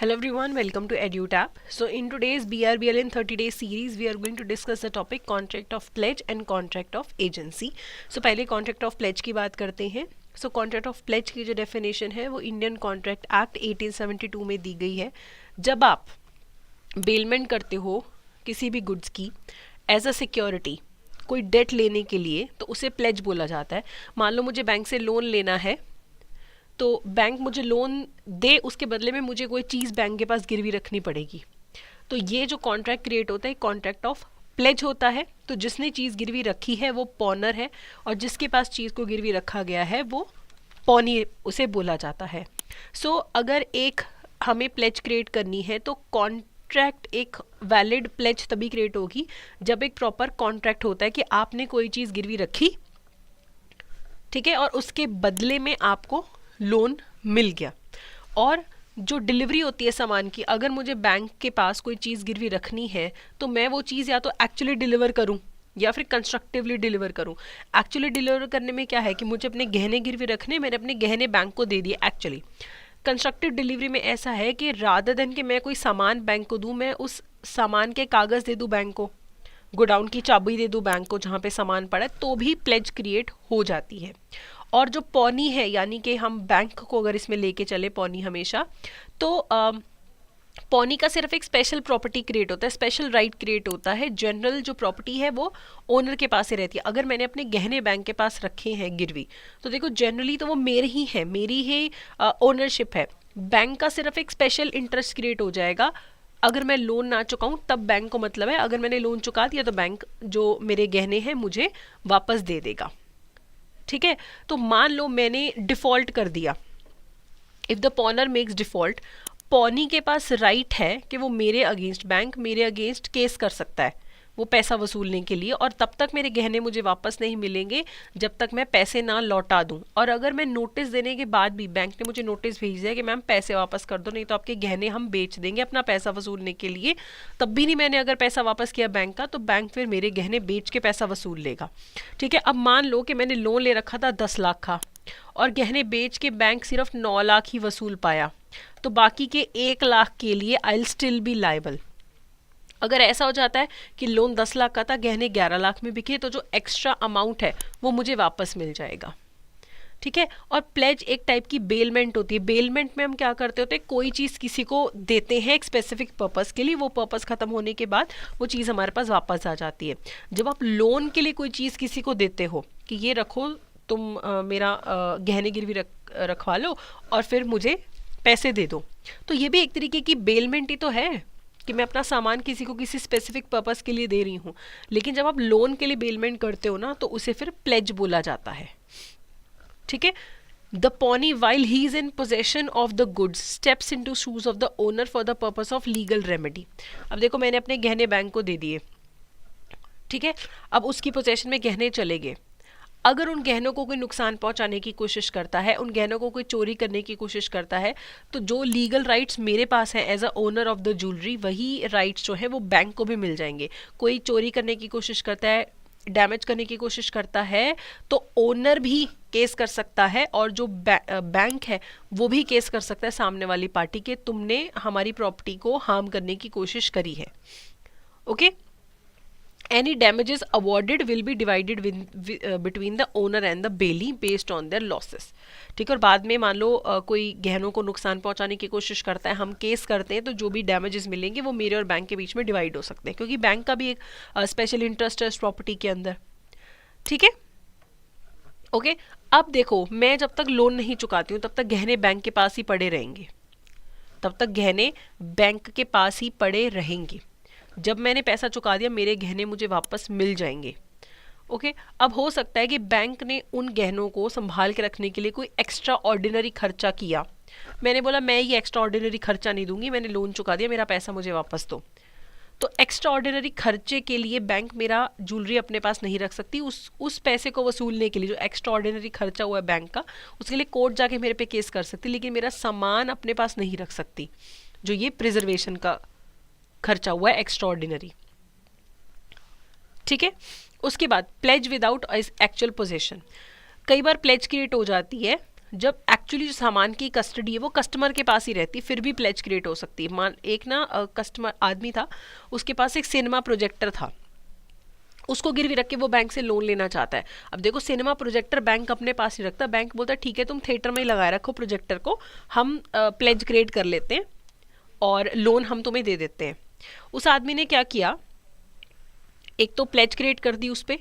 Hello everyone, welcome to EduTap. So in today's BRBL in 30 days series, we are going to discuss the topic contract of pledge and contract of agency. So पहले contract of pledge की बात करते हैं. So contract of pledge की जो definition है वो Indian contract act 1872 में दी गई है. जब आप बेलमेंट करते हो किसी भी गुड्स की एज अ सिक्योरिटी कोई डेट लेने के लिए, तो उसे प्लेज बोला जाता है. मान लो मुझे बैंक से लोन लेना है, तो बैंक मुझे लोन दे, उसके बदले में मुझे कोई चीज़ बैंक के पास गिरवी रखनी पड़ेगी. तो ये जो कॉन्ट्रैक्ट क्रिएट होता है कॉन्ट्रैक्ट ऑफ प्लेज होता है. तो जिसने चीज़ गिरवी रखी है वो पॉनर है, और जिसके पास चीज़ को गिरवी रखा गया है वो पॉनी उसे बोला जाता है. सो अगर एक हमें प्लेज क्रिएट करनी है तो कॉन्ट्रैक्ट एक वैलिड प्लेज तभी क्रिएट होगी जब एक प्रॉपर कॉन्ट्रैक्ट होता है कि आपने कोई चीज़ गिरवी रखी, ठीक है, और उसके बदले में आपको लोन मिल गया. और जो डिलीवरी होती है सामान की, अगर मुझे बैंक के पास कोई चीज़ गिरवी रखनी है तो मैं वो चीज़ या तो एक्चुअली डिलीवर करूं या फिर कंस्ट्रक्टिवली डिलीवर करूं. एक्चुअली डिलीवर करने में क्या है कि मुझे अपने गहने गिरवी रखने, मैंने अपने गहने बैंक को दे दिए एक्चुअली. कंस्ट्रक्टिव डिलीवरी में ऐसा है कि रादर देन कि मैं कोई सामान बैंक को दूं, मैं उस सामान के कागज़ दे दूं बैंक को, गोडाउन की चाबी दे दूं बैंक को जहाँ पे सामान पड़ा है, तो भी प्लेज क्रिएट हो जाती है. और जो पॉनी है, यानी कि हम बैंक को अगर इसमें लेके चले पॉनी हमेशा, तो पॉनी का सिर्फ एक स्पेशल प्रॉपर्टी क्रिएट होता है, स्पेशल राइट क्रिएट होता है. जनरल जो प्रॉपर्टी है वो ओनर के पास ही रहती है. अगर मैंने अपने गहने बैंक के पास रखे हैं गिरवी, तो देखो जनरली तो वो मेरे ही है, मेरी ही ओनरशिप है. बैंक का सिर्फ एक स्पेशल इंटरेस्ट क्रिएट हो जाएगा अगर मैं लोन ना चुकाऊं, तब बैंक को मतलब है. अगर मैंने लोन चुका दिया तो बैंक जो मेरे गहने हैं मुझे वापस दे देगा. ठीक है, तो मान लो मैंने डिफॉल्ट कर दिया. If the पॉनर makes default, pony के पास राइट है कि वो मेरे अगेंस्ट, बैंक मेरे अगेंस्ट केस कर सकता है वो पैसा वसूलने के लिए, और तब तक मेरे गहने मुझे वापस नहीं मिलेंगे जब तक मैं पैसे ना लौटा दूं. और अगर मैं नोटिस देने के बाद भी, बैंक ने मुझे नोटिस भेज दिया कि मैम पैसे वापस कर दो नहीं तो आपके गहने हम बेच देंगे अपना पैसा वसूलने के लिए, तब भी नहीं मैंने अगर पैसा वापस किया बैंक का, तो बैंक फिर मेरे गहने बेच के पैसा वसूल लेगा. ठीक है, अब मान लो कि मैंने लोन ले रखा था 10 लाख का, और गहने बेच के बैंक सिर्फ 9 लाख ही वसूल पाया, तो बाकी के 1 लाख के लिए I will still be liable. अगर ऐसा हो जाता है कि लोन 10 लाख का था, गहने 11 लाख में बिके, तो जो एक्स्ट्रा अमाउंट है वो मुझे वापस मिल जाएगा. ठीक है, और प्लेज एक टाइप की बेलमेंट होती है. बेलमेंट में हम क्या करते होते हैं, कोई चीज़ किसी को देते हैं एक स्पेसिफिक पर्पस के लिए, वो पर्पस खत्म होने के बाद वो चीज़ हमारे पास वापस आ जाती है. जब आप लोन के लिए कोई चीज़ किसी को देते हो कि ये रखो, तुम मेरा गहने गिरवी रखवा लो और फिर मुझे पैसे दे दो, तो ये भी एक तरीके की बेलमेंट ही तो है कि मैं अपना सामान किसी को किसी स्पेसिफिक पर्पस के लिए दे रही हूँ. लेकिन जब आप लोन के लिए बेलमेंट करते हो ना, तो उसे फिर प्लेज बोला जाता है. ठीक है, the pony while he is in possession of the goods steps into shoes of the owner for the purpose of legal remedy. अब देखो मैंने अपने गहने बैंक को दे दिए, ठीक है, अब उसकी पोजेशन में गहने चले गए. अगर उन गहनों को कोई नुकसान पहुंचाने की कोशिश करता है, उन गहनों को कोई चोरी करने की कोशिश करता है, तो जो लीगल राइट्स मेरे पास हैं as a owner of the jewellery, वही राइट्स जो है वो बैंक को भी मिल जाएंगे. कोई चोरी करने की कोशिश करता है, डैमेज करने की कोशिश करता है, तो ओनर भी केस कर सकता है, और जो बैंक है वो भी केस कर सकता है सामने वाली पार्टी के, तुमने हमारी प्रॉपर्टी को हार्म करने की कोशिश करी है. Okay, any damages awarded will be divided between the owner and the bailey based on their losses. ठीक है, और बाद में मान लो कोई गहनों को नुकसान पहुंचाने की कोशिश करता है, हम केस करते हैं, तो जो भी डैमेजेस मिलेंगे वो मेरे और बैंक के बीच में डिवाइड हो सकते हैं, क्योंकि बैंक का भी एक स्पेशल इंटरेस्ट है इस प्रॉपर्टी के अंदर. ठीक है, ओके. अब देखो, मैं जब तक लोन नहीं चुकाती हूँ तब तक गहने बैंक के पास ही पड़े रहेंगे, तब तक गहने बैंक के पास ही पड़े रहेंगे. जब मैंने पैसा चुका दिया, मेरे गहने मुझे वापस मिल जाएंगे. ओके, अब हो सकता है कि बैंक ने उन गहनों को संभाल के रखने के लिए कोई एक्स्ट्रा ऑर्डिनरी खर्चा किया. मैंने बोला मैं ये एक्स्ट्रा ऑर्डिनरी खर्चा नहीं दूंगी, मैंने लोन चुका दिया, मेरा पैसा मुझे वापस दो. तो एक्स्ट्रा ऑर्डिनरी खर्चे के लिए बैंक मेरा ज्वेलरी अपने पास नहीं रख सकती. उस पैसे को वसूलने के लिए जो एक्स्ट्रा ऑर्डिनरी खर्चा हुआ है बैंक का, उसके लिए कोर्ट जाके मेरे पे केस कर सकती, लेकिन मेरा सामान अपने पास नहीं रख सकती, जो ये प्रिजर्वेशन का खर्चा हुआ है एक्स्ट्रा ऑर्डिनरी. ठीक है, उसके बाद प्लेज विदाउट एक्चुअल पोजेशन. कई बार प्लेज क्रिएट हो जाती है जब एक्चुअली जो सामान की कस्टडी है वो कस्टमर के पास ही रहती है, फिर भी प्लेज क्रिएट हो सकती है। मान एक ना कस्टमर आदमी था, उसके पास एक सिनेमा प्रोजेक्टर था, उसको गिरवी रख के वो बैंक से लोन लेना चाहता है। अब देखो सिनेमा प्रोजेक्टर बैंक अपने पास ही रखता है, बैंक बोलता है ठीक है तुम थिएटर में ही लगाए रखो प्रोजेक्टर को, हम प्लेज क्रिएट कर लेते हैं और लोन हम तुम्हें दे देते हैं। उस आदमी ने क्या किया, एक तो प्लेज क्रिएट कर दी उस पर,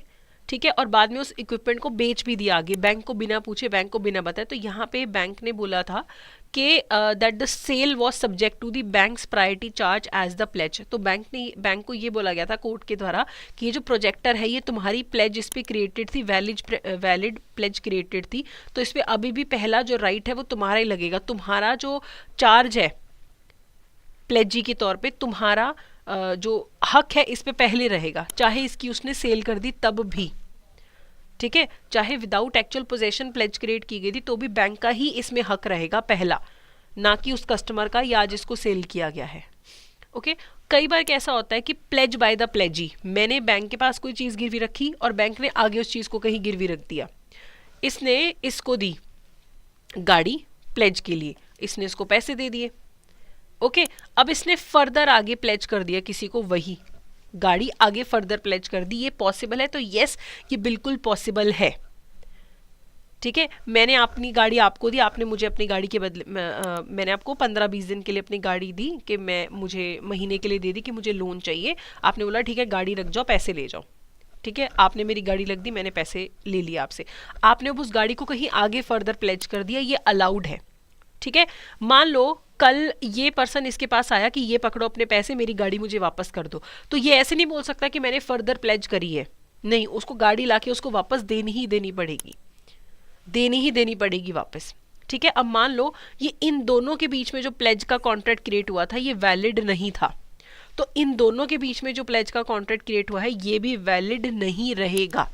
ठीक है, और बाद में उस इक्विपमेंट को बेच भी दिया आगे बैंक को बिना पूछे, बैंक को बिना बताए। तो यहाँ पे बैंक ने बोला था कि that the sale was subject to the bank's priority charge as the pledge. तो बैंक को ये बोला गया था कोर्ट के द्वारा कि ये जो प्रोजेक्टर है ये तुम्हारी प्लेज इस पर क्रिएटेड थी, वैलिड प्लेज क्रिएटेड थी, तो इस पर अभी भी पहला जो राइट है वो तुम्हारा ही लगेगा, तुम्हारा जो चार्ज है प्लेजी के तौर पे तुम्हारा जो हक है इस पे पहले रहेगा, चाहे इसकी उसने सेल कर दी तब भी, ठीक है, चाहे without actual possession pledge create की गई थी तो भी बैंक का ही इसमें हक रहेगा पहला, ना कि उस कस्टमर का या जिसको सेल किया गया है। ओके, कई बार कैसा होता है कि प्लेज बाय द प्लेजी, मैंने बैंक के पास कोई चीज़ गिरवी रखी और बैंक ने आगे उस चीज़ को कहीं गिरवी रख दिया, इसने इसको दी गाड़ी प्लेज के लिए, इसने इसको पैसे दे दिए, ओके, अब इसने फर्दर आगे प्लेज कर दिया किसी को वही गाड़ी, आगे फर्दर प्लेज कर दी, ये पॉसिबल है? तो यस, ये बिल्कुल पॉसिबल है, ठीक है। मैंने अपनी गाड़ी आपको दी, आपने मुझे अपनी गाड़ी के बदले मैंने आपको 15-20 दिन के लिए अपनी गाड़ी दी कि मुझे महीने के लिए दे दी कि मुझे लोन चाहिए, आपने बोला ठीक है गाड़ी रख जाओ पैसे ले जाओ, ठीक है, आपने मेरी गाड़ी रख दी, मैंने पैसे ले लिए आपसे, आपने अब उस गाड़ी को कहीं आगे फर्दर प्लेज कर दिया, ये अलाउड है, ठीक है। मान लो कल ये पर्सन इसके पास आया कि ये पकड़ो अपने पैसे, मेरी गाड़ी मुझे वापस कर दो, तो ये ऐसे नहीं बोल सकता कि मैंने फर्दर प्लेज करी है, नहीं, उसको गाड़ी लाके उसको वापस देनी ही देनी पड़ेगी वापस, ठीक है। अब मान लो ये इन दोनों के बीच में जो प्लेज का कॉन्ट्रैक्ट क्रिएट हुआ था ये वैलिड नहीं था, तो इन दोनों के बीच में जो प्लेज का कॉन्ट्रैक्ट क्रिएट हुआ है ये भी वैलिड नहीं रहेगा,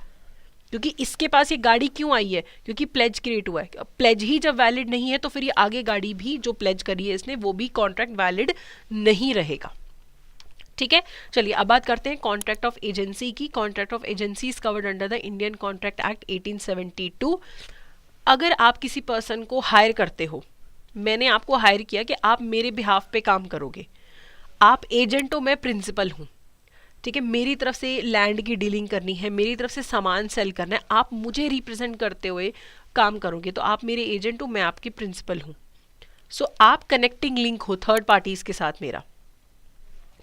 क्योंकि इसके पास ये गाड़ी क्यों आई है, क्योंकि प्लेज क्रिएट हुआ है। प्लेज ही जब वैलिड नहीं है तो फिर ये आगे गाड़ी भी जो प्लेज करी है इसने वो भी कॉन्ट्रैक्ट वैलिड नहीं रहेगा, ठीक है। चलिए अब बात करते हैं कॉन्ट्रैक्ट ऑफ एजेंसी की। Contract of agency is covered under the Indian contract act 1872। अगर आप किसी पर्सन को हायर करते हो, मैंने आपको हायर किया कि आप मेरे बिहाफ पे काम करोगे, आप एजेंट हो, मैं प्रिंसिपल हूँ, ठीक है, मेरी तरफ से लैंड की डीलिंग करनी है, मेरी तरफ से सामान सेल करना है, आप मुझे रिप्रेजेंट करते हुए काम करोगे, तो आप मेरे एजेंट हो, मैं आपकी प्रिंसिपल हूँ। सो आप कनेक्टिंग लिंक हो थर्ड पार्टीज के साथ मेरा।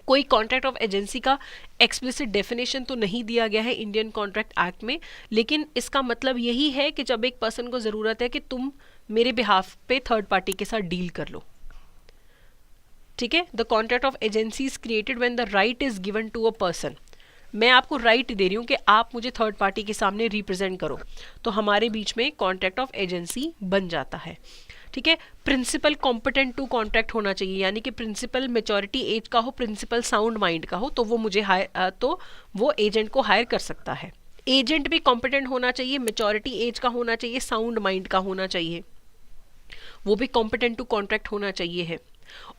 कोई कॉन्ट्रैक्ट ऑफ एजेंसी का एक्सप्लिसिट डेफिनेशन तो नहीं दिया गया है इंडियन कॉन्ट्रैक्ट एक्ट में, लेकिन इसका मतलब यही है कि जब एक पर्सन को ज़रूरत है कि तुम मेरे बिहाफ पे थर्ड पार्टी के साथ डील कर लो, ठीक है। The contract of agency is created when the right is given to a person. मैं आपको राइट दे रही हूँ कि आप मुझे थर्ड पार्टी के सामने रिप्रेजेंट करो, तो हमारे बीच में कॉन्ट्रैक्ट ऑफ एजेंसी बन जाता है, ठीक है। प्रिंसिपल कॉम्पिटेंट टू कॉन्ट्रैक्ट होना चाहिए, यानी कि प्रिंसिपल मेचोरिटी एज का हो, प्रिंसिपल साउंड माइंड का हो, तो वो मुझे वो एजेंट को हायर कर सकता है। एजेंट भी कॉम्पिटेंट होना चाहिए, मेचोरिटी एज का होना चाहिए, साउंड माइंड का होना चाहिए, वो भी कॉम्पिटेंट टू कॉन्ट्रैक्ट होना चाहिए है।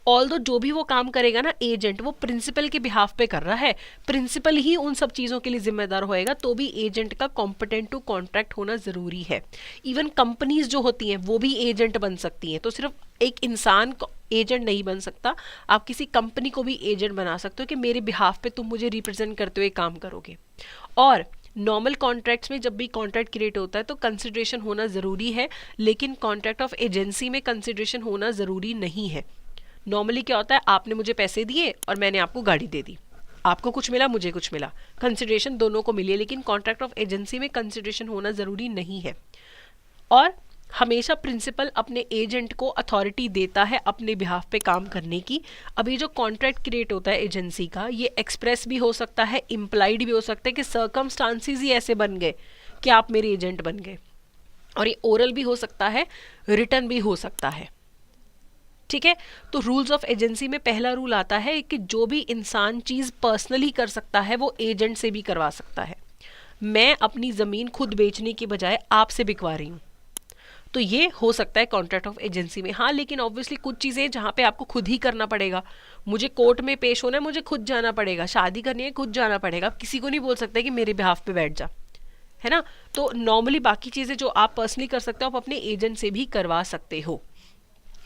ऑल्दो जो भी वो काम करेगा ना एजेंट, वो प्रिंसिपल के बिहाफ पे कर रहा है, प्रिंसिपल ही उन सब चीज़ों के लिए जिम्मेदार होएगा, तो भी एजेंट का कॉम्पिटेंट टू कॉन्ट्रैक्ट होना ज़रूरी है। इवन कंपनीज जो होती हैं वो भी एजेंट बन सकती हैं, तो सिर्फ एक इंसान एजेंट नहीं बन सकता, आप किसी कंपनी को भी एजेंट बना सकते हो कि मेरे बिहाफ पे तुम मुझे रिप्रेजेंट करते हुए काम करोगे। और नॉर्मल कॉन्ट्रैक्ट्स में जब भी कॉन्ट्रैक्ट क्रिएट होता है तो कंसिडरेशन होना ज़रूरी है, लेकिन कॉन्ट्रैक्ट ऑफ एजेंसी में कंसिडरेशन होना ज़रूरी नहीं है। नॉर्मली क्या होता है, आपने मुझे पैसे दिए और मैंने आपको गाड़ी दे दी, आपको कुछ मिला मुझे कुछ मिला, कंसिडरेशन दोनों को मिली है, लेकिन कॉन्ट्रैक्ट ऑफ एजेंसी में कंसिडरेशन होना ज़रूरी नहीं है। और हमेशा प्रिंसिपल अपने एजेंट को अथॉरिटी देता है अपने बिहाफ पे काम करने की। अब ये जो कॉन्ट्रैक्ट क्रिएट होता है एजेंसी का, ये एक्सप्रेस भी हो सकता है, इम्प्लाइड भी हो सकता है कि सर्कमस्टांसिस ही ऐसे बन गए कि आप मेरे एजेंट बन गए, और ये ओरल भी हो सकता है, रिटर्न भी हो सकता है, ठीक है। तो रूल्स ऑफ एजेंसी में पहला रूल आता है कि जो भी इंसान चीज़ पर्सनली कर सकता है वो एजेंट से भी करवा सकता है। मैं अपनी ज़मीन खुद बेचने की बजाय आपसे बिकवा रही हूँ, तो ये हो सकता है कॉन्ट्रैक्ट ऑफ एजेंसी में। हाँ, लेकिन ऑब्वियसली कुछ चीज़ें जहाँ पे आपको खुद ही करना पड़ेगा, मुझे कोर्ट में पेश होना है, मुझे खुद जाना पड़ेगा, शादी करनी है खुद जाना पड़ेगा, आप किसी को नहीं बोल सकते कि मेरे बिहाफ पे बैठ जा, है ना। तो नॉर्मली बाकी चीज़ें जो आप पर्सनली कर सकते हो आप अपने एजेंट से भी करवा सकते हो।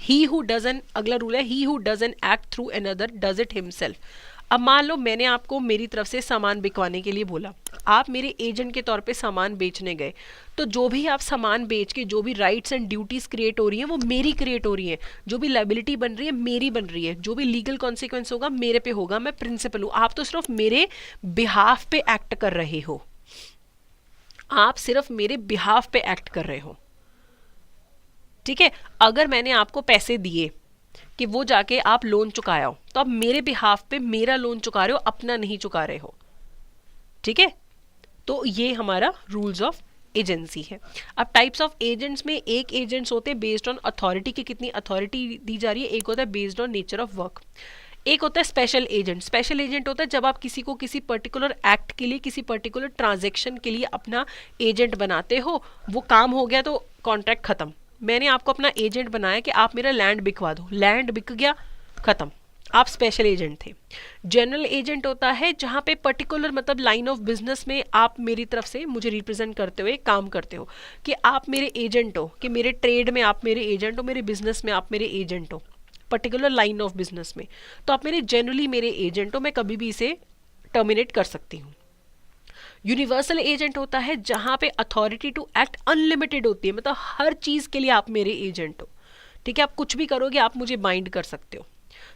ही हु डजन, अगला रूल है he who doesn't act through another does it himself. अब मान लो मैंने आपको मेरी तरफ से सामान बिकवाने के लिए बोला, आप मेरे एजेंट के तौर पे सामान बेचने गए, तो जो भी आप सामान बेच के जो भी राइट्स एंड ड्यूटीज क्रिएट हो रही हैं वो मेरी क्रिएट हो रही है, जो भी लाइबिलिटी बन रही है मेरी बन रही है, जो भी लीगल कॉन्सिक्वेंस होगा मेरे पे होगा, मैं प्रिंसिपल हूँ। आप तो सिर्फ मेरे बिहाफ पे एक्ट कर रहे हो, आप सिर्फ मेरे बिहाफ पे एक्ट कर रहे हो, ठीक है। अगर मैंने आपको पैसे दिए कि वो जाके आप लोन चुकाया हो, तो आप मेरे बिहाफ पे मेरा लोन चुका रहे हो, अपना नहीं चुका रहे हो, ठीक है। तो ये हमारा रूल्स ऑफ एजेंसी है। अब टाइप्स ऑफ एजेंट्स में एक एजेंट्स होते हैं बेस्ड ऑन अथॉरिटी की कितनी अथॉरिटी दी जा रही है, एक होता है based on nature of work, एक होता है स्पेशल एजेंट। स्पेशल एजेंट होता है जब आप किसी को किसी पर्टिकुलर एक्ट के लिए किसी पर्टिकुलर ट्रांजेक्शन के लिए अपना एजेंट बनाते हो, वो काम हो गया तो कॉन्ट्रैक्ट खत्म, मैंने आपको अपना एजेंट बनाया कि आप मेरा लैंड बिकवा दो, लैंड बिक गया खत्म, आप स्पेशल एजेंट थे। जनरल एजेंट होता है जहाँ पे पर्टिकुलर मतलब लाइन ऑफ बिजनेस में आप मेरी तरफ से मुझे रिप्रेजेंट करते हुए काम करते हो, कि आप मेरे एजेंट हो, कि मेरे ट्रेड में आप मेरे एजेंट हो, मेरे बिजनेस में आप मेरे एजेंट हो, पर्टिकुलर लाइन ऑफ बिजनेस में, तो आप मेरे जनरली मेरे एजेंट हो, मैं कभी भी इसे टर्मिनेट कर सकती हूँ। यूनिवर्सल एजेंट होता है जहां पे अथॉरिटी टू एक्ट अनलिमिटेड होती है, मतलब हर चीज के लिए आप मेरे एजेंट हो, ठीक है, आप कुछ भी करोगे आप मुझे बाइंड कर सकते हो।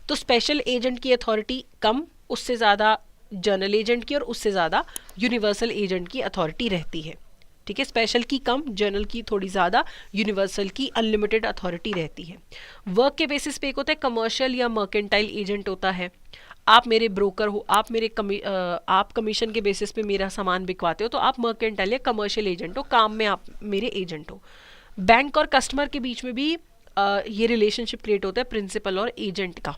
तो स्पेशल एजेंट की अथॉरिटी कम, उससे ज्यादा जनरल एजेंट की और उससे ज्यादा यूनिवर्सल एजेंट की अथॉरिटी रहती है, ठीक है। स्पेशल की कम, जनरल की थोड़ी ज्यादा, यूनिवर्सल की अनलिमिटेड अथॉरिटी रहती है। वर्क के बेसिस पे एक होता है कमर्शियल या मर्केंटाइल एजेंट होता है, आप मेरे ब्रोकर हो, आप मेरे आप कमीशन के बेसिस पे मेरा सामान बिकवाते हो, तो आप मर्केंटाइल या कमर्शियल एजेंट हो, काम में आप मेरे एजेंट हो। बैंक और कस्टमर के बीच में भी ये रिलेशनशिप क्रिएट होता है प्रिंसिपल और एजेंट का,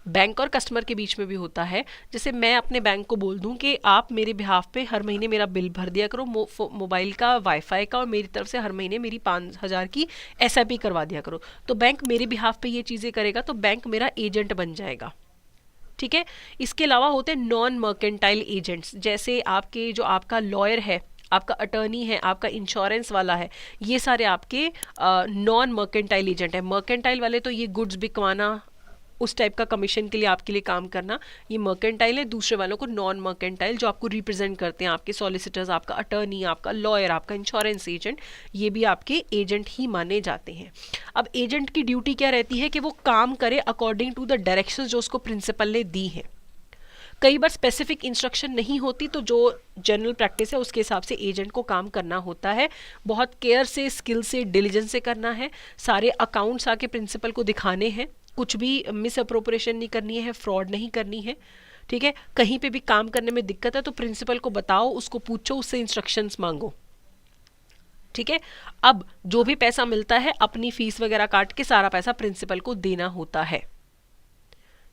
बैंक और कस्टमर के बीच में भी होता है। जैसे मैं अपने बैंक को बोल दूं कि आप मेरे बिहाफ पे हर महीने मेरा बिल भर दिया करो, मोबाइल का, वाईफाई का, और मेरी तरफ से हर महीने मेरी 5,000 की SIP करवा दिया करो, तो बैंक मेरे बिहाफ पे ये चीज़ें करेगा, तो बैंक मेरा एजेंट बन जाएगा, ठीक है। इसके अलावा होते हैं नॉन मर्केंटाइल एजेंट्स, जैसे आपके जो आपका लॉयर है, आपका अटर्नी है, आपका इंश्योरेंस वाला है, ये सारे आपके नॉन मर्केंटाइल एजेंट है। मर्केंटाइल वाले तो ये गुड्स बिकवाना, उस टाइप का कमीशन के लिए आपके लिए काम करना, ये मर्केंटाइल है। दूसरे वालों को नॉन मर्केंटाइल, जो आपको रिप्रेजेंट करते हैं, आपके सॉलिसिटर्स, आपका अटर्नी, आपका लॉयर, आपका इंश्योरेंस एजेंट, ये भी आपके एजेंट ही माने जाते हैं। अब एजेंट की ड्यूटी क्या रहती है कि वो काम करे अकॉर्डिंग टू द डायरेक्शंस जो उसको प्रिंसिपल ने दी है। कई बार स्पेसिफिक इंस्ट्रक्शन नहीं होती, तो जो जनरल प्रैक्टिस है उसके हिसाब से एजेंट को काम करना होता है, बहुत केयर से, स्किल से, डिलीजेंस से करना है। सारे अकाउंट्स आके प्रिंसिपल को दिखाने हैं, कुछ भी मिस अप्रोप्रिएशन नहीं करनी है, फ्रॉड नहीं करनी है, ठीक है। कहीं पे भी काम करने में दिक्कत है तो प्रिंसिपल को बताओ, उसको पूछो, उससे इंस्ट्रक्शंस मांगो, ठीक है। अब जो भी पैसा मिलता है अपनी फीस वगैरह काट के सारा पैसा प्रिंसिपल को देना होता है,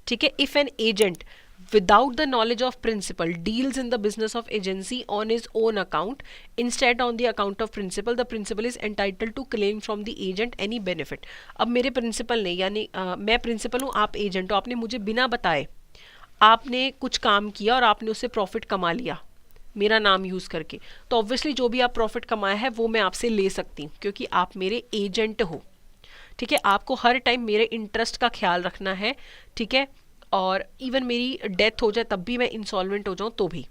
ठीक है। If an agent without the knowledge of principal deals in the business of agency on his own account instead on the account of principal, the principal is entitled to claim from the agent any benefit। अब मेरे principal ने, यानी मैं principal हूँ, आप agent हो, आपने मुझे बिना बताए आपने कुछ काम किया और आपने उससे प्रॉफिट कमा लिया मेरा नाम यूज करके, तो ऑब्वियसली जो भी आप प्रॉफिट कमाया है वो मैं आपसे ले सकती हूँ, क्योंकि आप मेरे एजेंट हो, ठीक है। आपको हर टाइम मेरे इंटरेस्ट का ख्याल रखना है, ठीक है। और इवन मेरी डेथ हो जाए तब भी, मैं इंसॉल्वेंट हो जाऊं तो भी,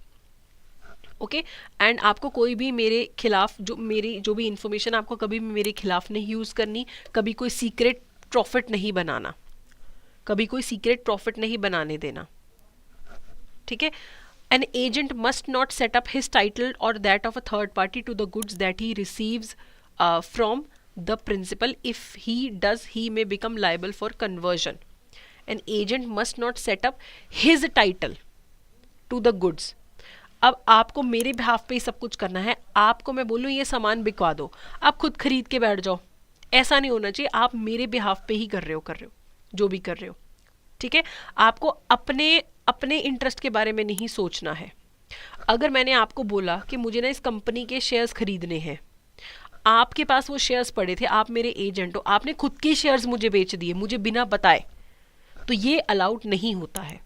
ओके। एंड आपको कोई भी मेरे खिलाफ जो भी इंफॉर्मेशन आपको कभी भी मेरे खिलाफ नहीं यूज करनी, कभी कोई सीक्रेट प्रॉफिट नहीं बनाना, कभी कोई सीक्रेट प्रॉफिट नहीं बनाने देना, ठीक है। An agent must not set up his title और that of a third party to the goods that he receives from the principal, if he does he may become liable for conversion. An agent must not set up his title to the goods। अब आपको मेरे behalf पे ही सब कुछ करना है, आपको मैं बोलूँ ये सामान बिकवा दो, आप खुद खरीद के बैठ जाओ, ऐसा नहीं होना चाहिए। आप मेरे बिहाफ पे ही कर रहे हो जो भी कर रहे हो, ठीक है। आपको अपने इंटरेस्ट के बारे में नहीं सोचना है। अगर मैंने आपको बोला कि मुझे ना इस कंपनी के शेयर्स खरीदने हैं, आपके पास वो शेयर्स पड़े थे, आप मेरे एजेंट हो, आपने खुद के शेयर्स मुझे बेच दिए मुझे बिना बताए, तो ये अलाउड नहीं होता है,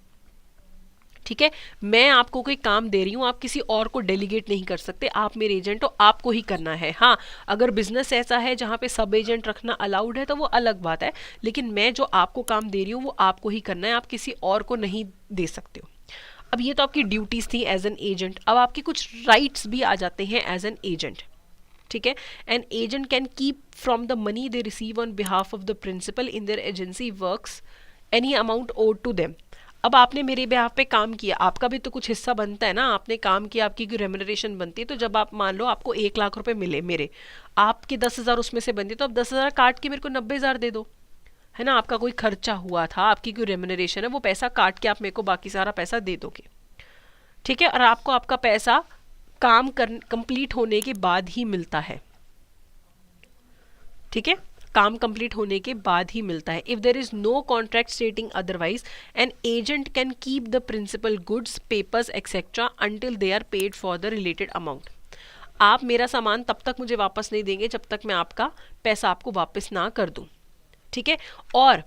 ठीक है, मैं आपको कोई काम दे रही हूँ, आप किसी और को डेलीगेट नहीं कर सकते, आप मेरे एजेंट हो, आपको ही करना है। हाँ, अगर बिजनेस ऐसा है जहाँ पे सब एजेंट रखना अलाउड है तो वो अलग बात है, लेकिन मैं जो आपको काम दे रही हूँ वो आपको ही करना है, आप किसी और को नहीं दे सकते हो। अब ये तो आपकी ड्यूटीज थी एज एन एजेंट। अब आपके कुछ राइट्स भी आ जाते हैं एज एन एजेंट। ठीक है, an agent can keep from the money they receive on behalf of the principal in their agency works any amount owed to them. अब आपने मेरे बिहाफ पे काम किया, आपका भी तो कुछ हिस्सा बनता है ना, आपने काम किया, आपकी रेम्यूनरेशन बनती है। तो जब आप मान लो आपको 1 लाख रुपए मिले, मेरे आपके 10,000 उसमें से बनती है, तो अब 10,000 काट के मेरे को 90,000 दे दो, है ना। आपका कोई खर्चा हुआ था, आपकी कोई रेम्यूनरेशन है, वो पैसा काट के आप मेरे को बाकी सारा पैसा दे दोगे। ठीक है, और आपको आपका पैसा काम कर कंप्लीट होने के बाद ही मिलता है। ठीक है, काम कंप्लीट होने के बाद ही मिलता है। If there is no contract stating otherwise, an agent can keep the principal goods, papers etcetera until they are paid for the related amount. आप मेरा सामान तब तक मुझे वापस नहीं देंगे जब तक मैं आपका पैसा आपको वापस ना कर दूं। ठीक है, और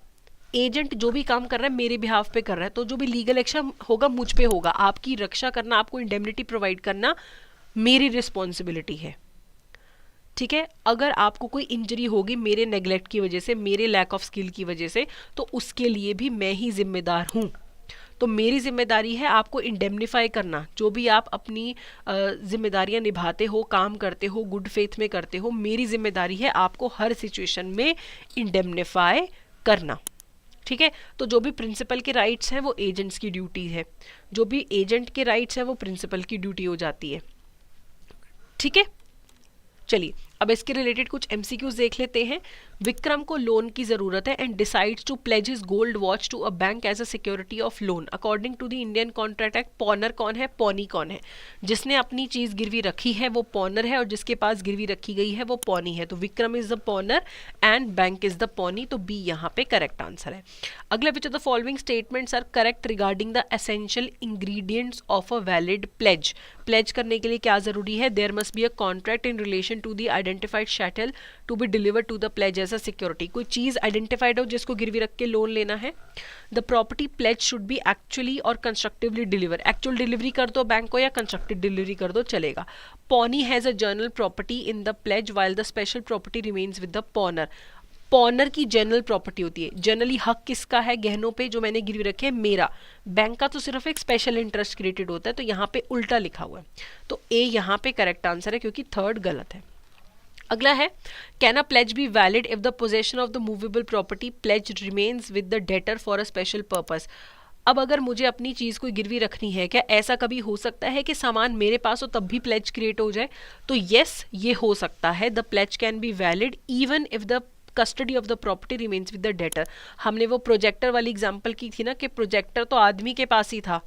एजेंट जो भी काम कर रहा है मेरे बिहाफ पे कर रहा है, तो जो भी लीगल एक्शन होगा मुझ पे होगा। आपकी रक्षा करना, आपको इंडेमनिटी प्रोवाइड करना मेरी रिस्पॉन्सिबिलिटी है। ठीक है, अगर आपको कोई इंजरी होगी मेरे नेग्लेक्ट की वजह से, मेरे लैक ऑफ स्किल की वजह से, तो उसके लिए भी मैं ही जिम्मेदार हूँ। तो मेरी जिम्मेदारी है आपको इंडेमनीफाई करना। जो भी आप अपनी जिम्मेदारियां निभाते हो, काम करते हो, गुड फेथ में करते हो, मेरी जिम्मेदारी है आपको हर सिचुएशन में इंडेमनीफाई करना। ठीक है, तो जो भी प्रिंसिपल के राइट्स हैं वो एजेंट्स की ड्यूटी है, जो भी एजेंट के राइट्स हैं वो प्रिंसिपल की ड्यूटी हो जाती है। ठीक है, चलिए अब इसके रिलेटेड कुछ एमसीक्यूज देख लेते हैं। विक्रम को लोन की जरूरत है and decides to pledge his gold watch to a bank as a security of loan. According to the Indian contract act, pawnor कौन है, पॉनी कौन है? जिसने अपनी चीज गिरवी रखी है वो पॉनर है, और जिसके पास गिरवी रखी गई है वो पॉनी है। तो Vikram is the pawnor and bank is the pawnee, तो बी यहाँ पे करेक्ट आंसर है। अगला, which of the following statements are correct regarding the essential ingredients of a valid pledge. Pledge करने के लिए क्या जरूरी है? There must be a contract in relation to the identified chattel to be delivered to the pledge as a security. कोई चीज identified हो जिसको गिरवी रख के लोन लेना है। The property pledge should be actually और कंस्ट्रक्टिवली डिलीवर। एक्चुअल डिलीवरी कर दो बैंक को या कंस्ट्रक्टिव डिलीवरी कर दो, चलेगा। Pawnee has a general property in the pledge while the special property remains with the pawnor. Pawnor की जनरल प्रॉपर्टी होती है। जनरली हक किसका है गहनों पे जो मैंने गिरवी रखे है? मेरा। बैंक का तो सिर्फ एक स्पेशल इंटरेस्ट क्रिएटेड होता है, तो यहाँ पे उल्टा लिखा हुआ है, तो ए यहाँ पे करेक्ट आंसर है क्योंकि थर्ड गलत है। अगला है, can a pledge be valid if the possession of the movable property pledge remains with the debtor for a special purpose. अब अगर मुझे अपनी चीज को गिरवी रखनी है, क्या ऐसा कभी हो सकता है कि सामान मेरे पास हो तब भी प्लेज क्रिएट हो जाए? तो यस, ये हो सकता है। The pledge can be valid even if the custody of the property remains with the debtor. हमने वो प्रोजेक्टर वाली एग्जांपल की थी ना, कि प्रोजेक्टर तो आदमी के पास ही था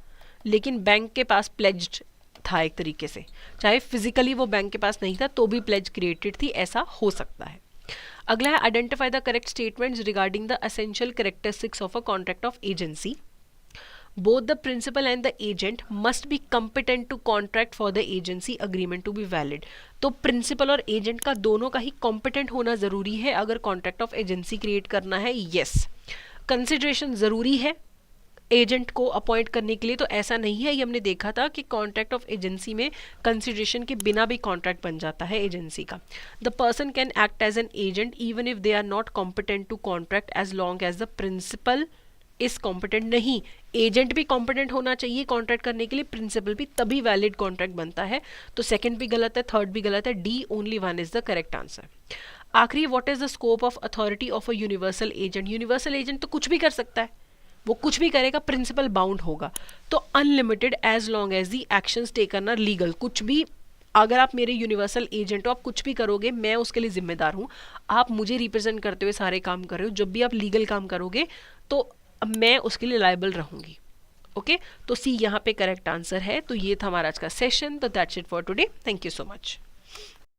लेकिन बैंक के पास प्लेज्ड था एक तरीके से, चाहे फिजिकली वो बैंक के पास नहीं था तो भी प्लेज क्रिएटेड थी, ऐसा हो सकता है। अगला है, identify the correct statements regarding the essential characteristics of a contract of agency. Both the principal and the agent must be competent to contract for the agency agreement to be valid. तो principal और agent का दोनों का ही competent होना जरूरी है अगर contract of agency create करना है। यस, कंसिडरेशन जरूरी है एजेंट को अपॉइंट करने के लिए, तो ऐसा नहीं है। ये हमने देखा था कि कॉन्ट्रैक्ट ऑफ एजेंसी में कंसिडरेशन के बिना भी कॉन्ट्रैक्ट बन जाता है एजेंसी का। The person can act as an agent even if they are not competent to contract as long as the principal is competent. नहीं, एजेंट भी कॉम्पिटेंट होना चाहिए कॉन्ट्रैक्ट करने के लिए, प्रिंसिपल भी, तभी वैलिड कॉन्ट्रैक्ट बनता है। तो सेकंड भी गलत है, थर्ड भी गलत है, D only one is the correct answer. आखिरी, what is the scope of authority of a universal agent. Universal agent तो कुछ भी कर सकता है, वो कुछ भी करेगा, प्रिंसिपल बाउंड होगा। तो unlimited as long as the actions taken are legal. कुछ भी, अगर आप मेरे यूनिवर्सल एजेंट हो, आप कुछ भी करोगे मैं उसके लिए जिम्मेदार हूँ। आप मुझे रिप्रेजेंट करते हुए सारे काम कर रहे हो, जब भी आप लीगल काम करोगे तो मैं उसके लिए लायबल रहूंगी। ओके, तो सी यहाँ पे करेक्ट आंसर है। तो ये था हमारा आज का सेशन। तो that's it for today, thank you so much.